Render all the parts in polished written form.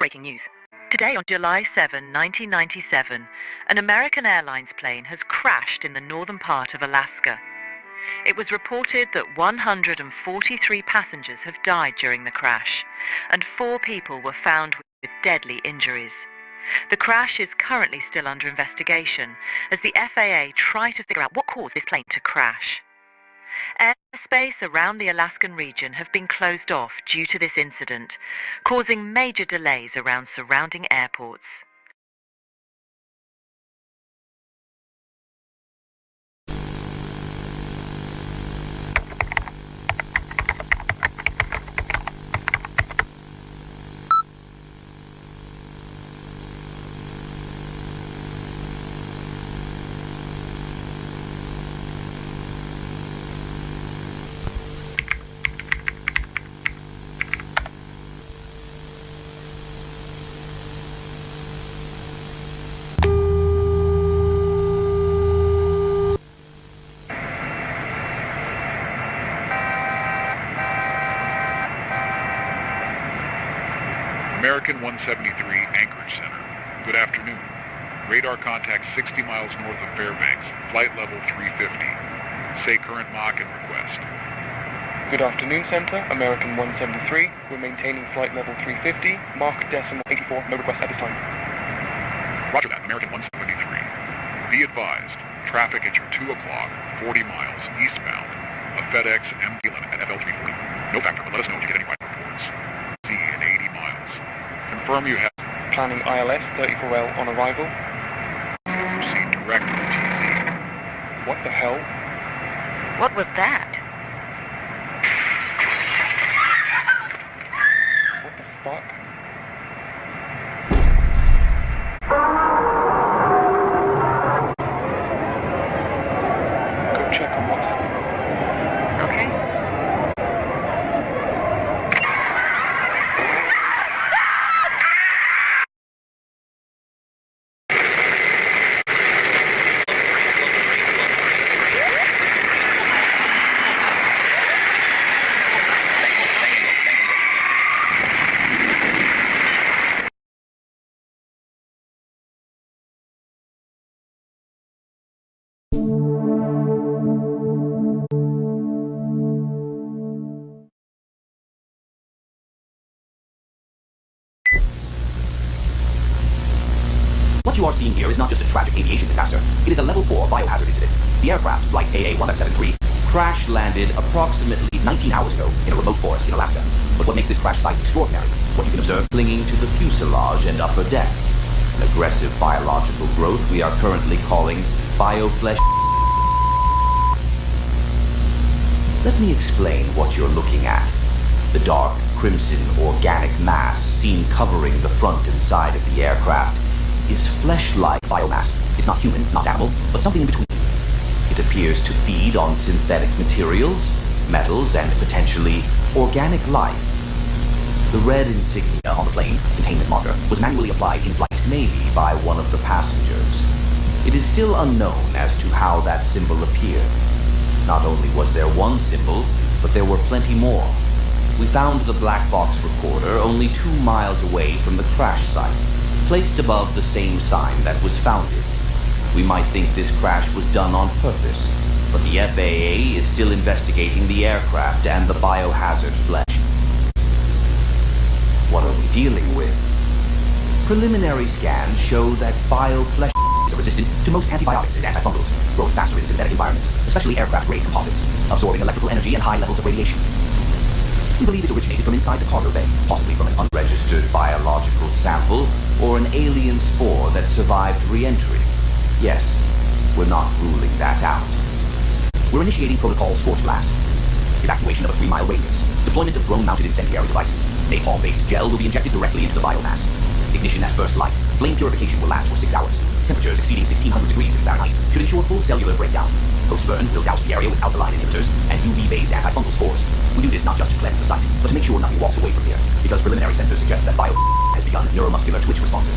Breaking news. Today on July 7, 1997, an American Airlines plane has crashed in the northern part of Alaska. It was reported that 143 passengers have died during the crash, and 4 people were found with deadly injuries. The crash is currently still under investigation as the FAA try to figure out what caused this plane to crash. Airspace around the Alaskan region have been closed off due to this incident, causing major delays around surrounding airports. American 173 Anchorage Center. Good afternoon. Radar contact 60 miles north of Fairbanks, flight level 350. Say current Mach and request. Good afternoon, Center. American 173. We're maintaining flight level 350, Mach decimal 84. No request at this time. Roger that, American 173. Be advised, traffic at your 2 o'clock, 40 miles eastbound of FedEx MD11 at FL 340. No factor, but let us know if you get any flight reports. C in 80 miles. Confirm you have... Planning ILS 34L on arrival. Proceed direct to TZ. What the hell? What was that? What the fuck? Go check on what's happening. Okay. What you are seeing here is not just a tragic aviation disaster. It is a level 4 biohazard incident. The aircraft, flight AA-1773, crash-landed approximately 19 hours ago in a remote forest in Alaska. But what makes this crash site extraordinary is what you can observe clinging to the fuselage and upper deck. An aggressive biological growth we are currently calling bioflesh. Let me explain what you're looking at. The dark, crimson, organic mass seen covering the front and side of the aircraft is flesh-like biomass. It's not human, not animal, but something in between. It appears to feed on synthetic materials, metals, and potentially organic life. The red insignia on the plane, containment marker, was manually applied in flight, maybe by one of the passengers. It is still unknown as to how that symbol appeared. Not only was there one symbol, but there were plenty more. We found the black box recorder only 2 miles away from the crash site, placed above the same sign that was founded. We might think this crash was done on purpose, but the FAA is still investigating the aircraft and the biohazard flesh. What are we dealing with? Preliminary scans show that bioflesh are resistant to most antibiotics and antifungals, growing faster in synthetic environments, especially aircraft-grade composites, absorbing electrical energy and high levels of radiation. We believe it originated from inside the cargo bay, possibly from an unregistered biological sample or an alien spore that survived re-entry. Yes, we're not ruling that out. We're initiating protocol Scorch Blast. Evacuation of a 3-mile radius. Deployment of drone-mounted incendiary devices. Napalm-based gel will be injected directly into the biomass. Ignition at first light. Flame purification will last for 6 hours. Temperatures exceeding 1600 degrees in Fahrenheit should ensure full cellular breakdown. Post-burn will douse the area with alkaline inhibitors and UV-bathed antifungal spores. We do this not just to cleanse the site, but to make sure nothing walks away from here, because preliminary sensors suggest that bio has begun neuromuscular twitch responses.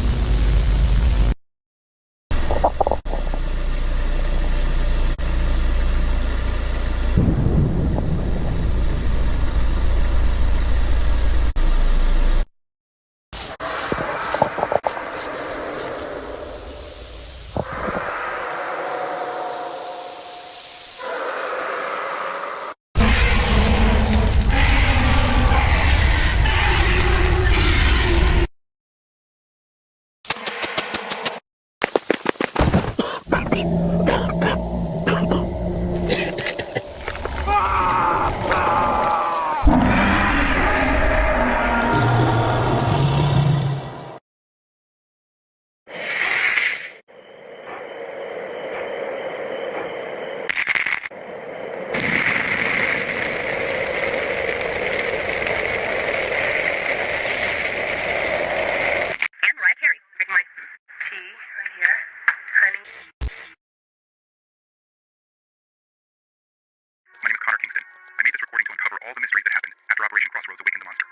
all the mysteries that happened after Operation Crossroads awakened the monster.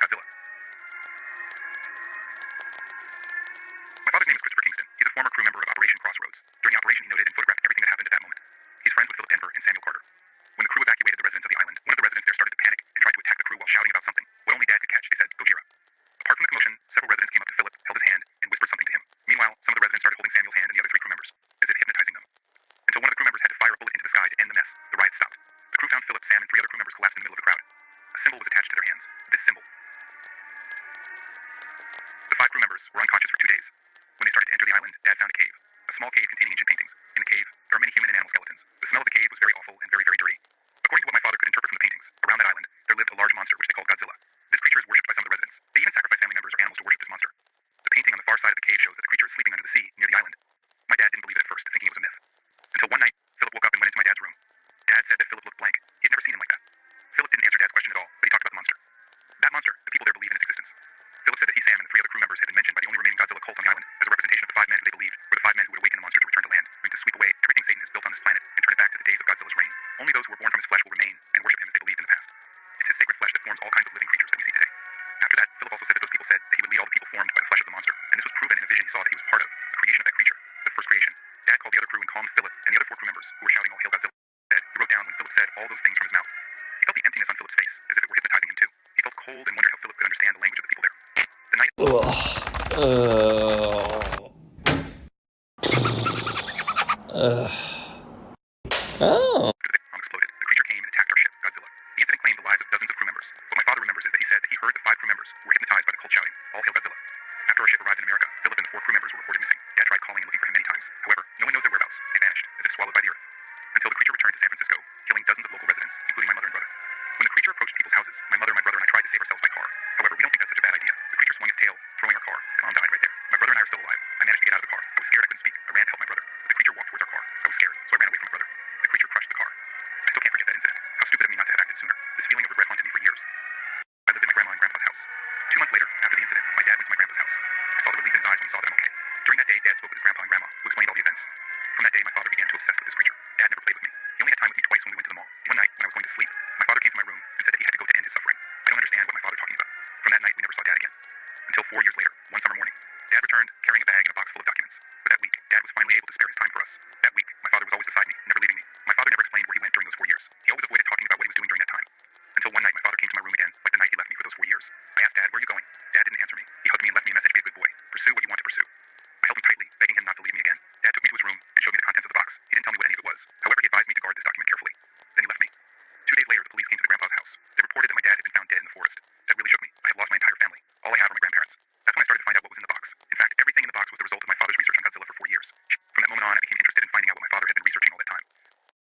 Godzilla. My father's name is Christopher Kingston. He's a former crew member of Operation Crossroads. During the operation, he noted and photographed everything that happened at that moment. He's friends with Philip Denver and Samuel Carter. When the crew evacuated the residents of the island, one of the residents there started to panic and tried to attack the crew while shouting about something. What only Dad could catch, they said, Gojira. Apart from the commotion, several residents came up to Philip, held his hand, and whispered something to him. Meanwhile, some of the residents started holding Samuel's hand and the other three crew members, as if hypnotizing them. Until one of the crew members had to fire a bullet into the sky to end the mess, the riot stopped. The crew found Philip, Sam, and three other crew members collapsed in the middle of the crowd. A symbol was attached to their hands. This symbol. The five crew members were unconscious for 2 days. When they started to enter the island, Dad found a cave. A small cave containing ancient paintings. In the cave, there are many human and animal skeletons. The smell of the cave was very awful and very, very dirty. According to what my father could interpret from the paintings, around that island, there lived a large monster which they called Godzilla. This creature is worshipped by some of the residents. They even sacrifice family members or animals to worship this monster. The painting on the far side of the cave shows that the creature is sleeping under the sea near the island. My dad didn't believe it at first, thinking it was a myth. Until one night, Philip woke up and went into my dad's room. Dad said that Philip looked blank. He had never seen him like that. Philip didn't answer Dad's question at all, but he talked about the monster. That monster, the people there believe in its existence. Philip said that he, Sam, and the three other crew members had been mentioned by the only remaining Godzilla cult on the island as a representation of the five men who they believed were the five men who would awaken the monster to return to land, going to sweep away everything Satan has built on this planet and turn it back to the days of Godzilla's reign. Only those who were born from his flesh will remain and worship him as they believed in the past. It's his sacred flesh that forms all kinds of living creatures that we see today. After that, Philip also said that those people said that he would lead all the people formed by the flesh of the monster, and this was proven in a vision he saw that he was part of the creation of that creature, the first creation. Dad called the other crew and calmed Philip and the other four crew members who were shouting, "All hail Godzilla." He wrote down when Philip said all those things from his mouth. He felt the emptiness on Philip's face, as if it were hypnotizing him too. He felt cold and wondered how Philip could understand the language of the people there. The night Oh. the bomb exploded, the creature came and attacked our ship, Godzilla. The incident claimed the lives of dozens of crew members. What my father remembers is that he said that he heard the five crew members who were hypnotized by the cult shouting, "All hail Godzilla." After our ship arrived in America, Philip and the four crew members were reported missing. Dad tried calling and looking for him many times. However, no one knows their whereabouts. They vanished, as if swallowed by the earth. Until the creature returned to San Francisco, killing dozens of local residents, including my mother and brother. When the creature approached people's houses, my mother, my brother, and I tried to save ourselves by car. However, we don't think that's such a bad idea. The creature swung its tail, throwing our car, and Mom died right there. My brother and I are still alive. I managed to get out of the car. I was scared I couldn't speak. I ran to help my brother. The creature walked towards our car. I was scared, so I ran away from my brother. The creature crushed the car. I still can't forget that incident. How stupid of me not to have acted sooner. This feeling of regret haunted me for years. I lived at my grandma and grandpa's house. 2 months later, after the incident, my dad went to my grandpa's house. I saw the relief in his eyes when he saw that I'm okay. During that day, Dad spoke with his grandpa and grandma, who explained all the events. From that day, my father began to obsess with this creature. Dad never played with me. He only had time with me twice when we went to the mall. One night, when I was going to sleep, my father came to my room and said that he had to go to end his suffering. I don't understand what my father talking about. From that night, we never saw Dad again. Until 4 years later, one summer morning, Dad returned carrying a bag and a box full of documents. For that week, Dad was finally able to spare his time for us. That week, my father was always beside me, never leaving me. My father never explained where he went during those 4 years. He always avoided talking about what he was doing during that time. Until one night, my father came to my room again, like the night he left me for those 4 years. I asked Dad, "Where are you going?" Dad didn't answer me. He hugged me and left me a message, "Be a good boy. Pursue what you want to pursue." I held him tightly, begging him not to leave me again. Dad took me to his room and showed me the contents of the box. He didn't tell me what any of it was. However, he advised me to guard this document carefully. Then he left me. 2 days later, the police came to the grandpa's house. They reported that my dad had been found dead in the forest. That really shook me. I had lost my entire family. All I had were my grandparents. That's when I started to find out what was in the box. In fact, everything in the box was the result of my father's research on Godzilla for 4 years. From that moment on, I became interested in finding out what my father had been researching all that time.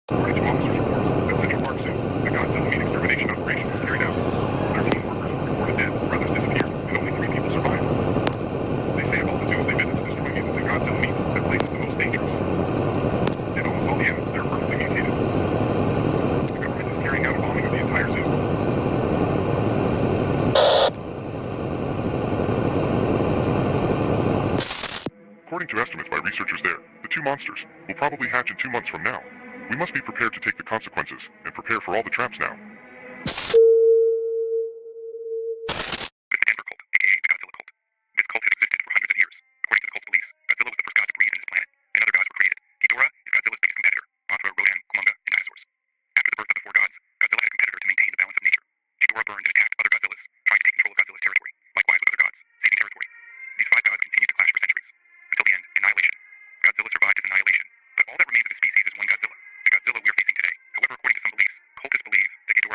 According to officers' reports, at Central Park Zoo, the Godzilla meat extermination operation was carried out. 13 workers were reported dead, others disappeared, and only 3 people survived. They say of all the zoos they visit to destroy mutants in Godzilla meat, that place is the most dangerous. And almost all the animals there are perfectly mutated. The government is carrying out a bombing of the entire zoo. According to estimates by researchers there, the 2 monsters will probably hatch in 2 months from now. We must be prepared to take the consequences and prepare for all the traps now. The Denver cult, aka the Godzilla cult. This cult has existed for hundreds of years. According to the cult's beliefs, Godzilla was the first god to breathe in this planet, and other gods were created. Ghidorah is Godzilla's biggest competitor. Mothra, Rodan, Kumonga, and dinosaurs. After the birth of the 4 gods, Godzilla had a competitor to maintain the balance of nature. Ghidorah burned and attacked other Godzillas, trying to take control of Godzilla's territory. Likewise with other gods, seizing territory. These 5 gods continued to clash for centuries. Until the end, annihilation. Godzilla survived his annihilation, but all that remains of his species is one Godzilla, the Godzilla we are facing today. However, according to some beliefs, cultists believe that Ghidorah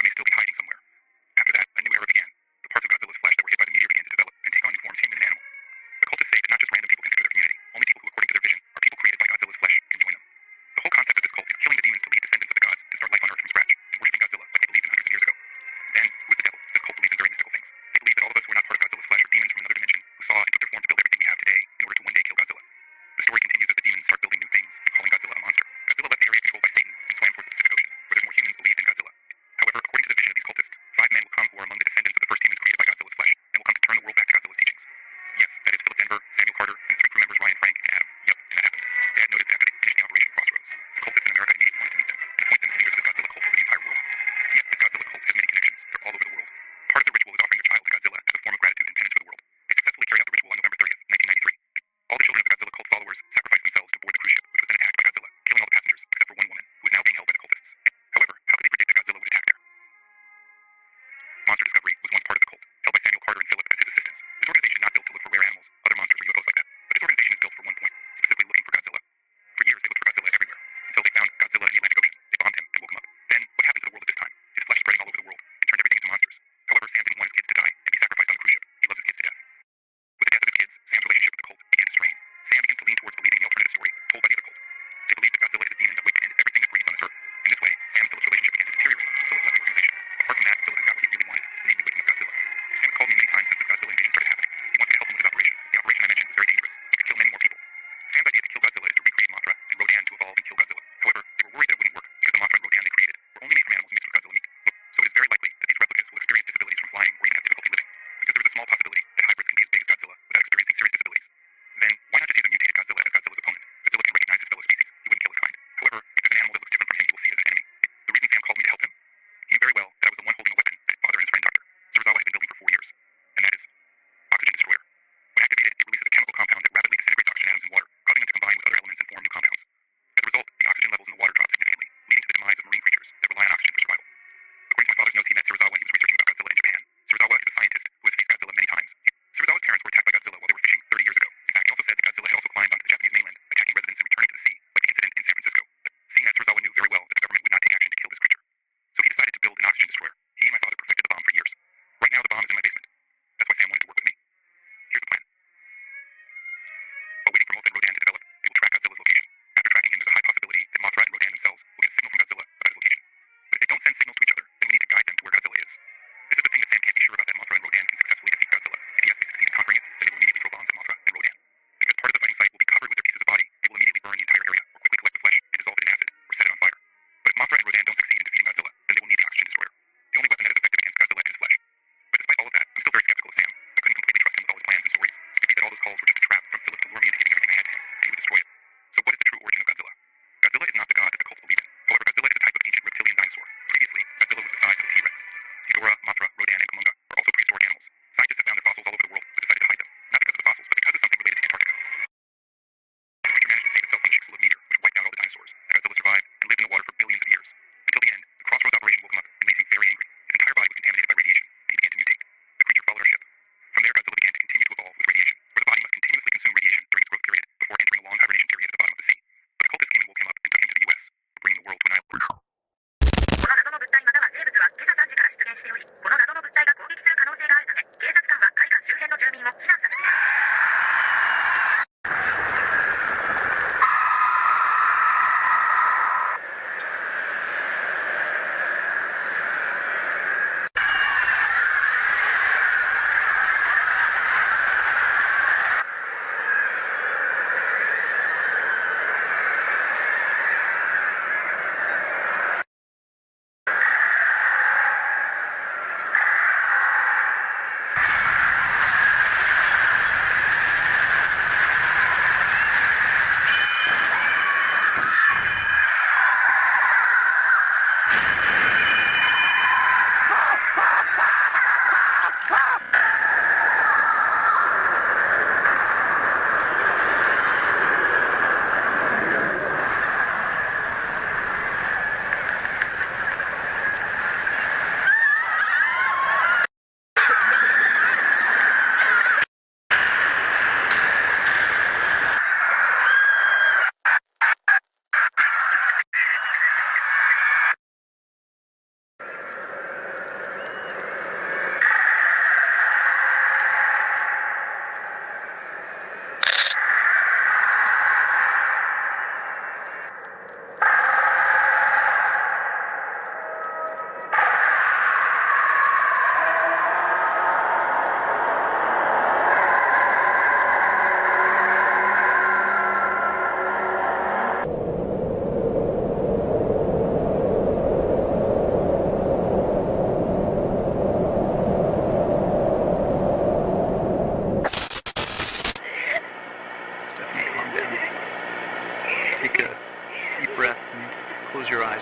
deep breath and close your eyes.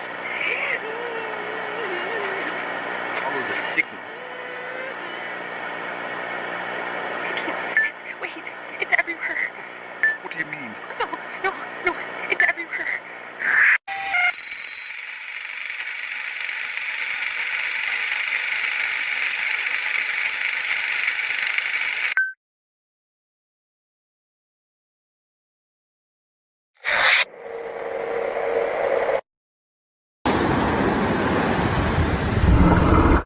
Follow the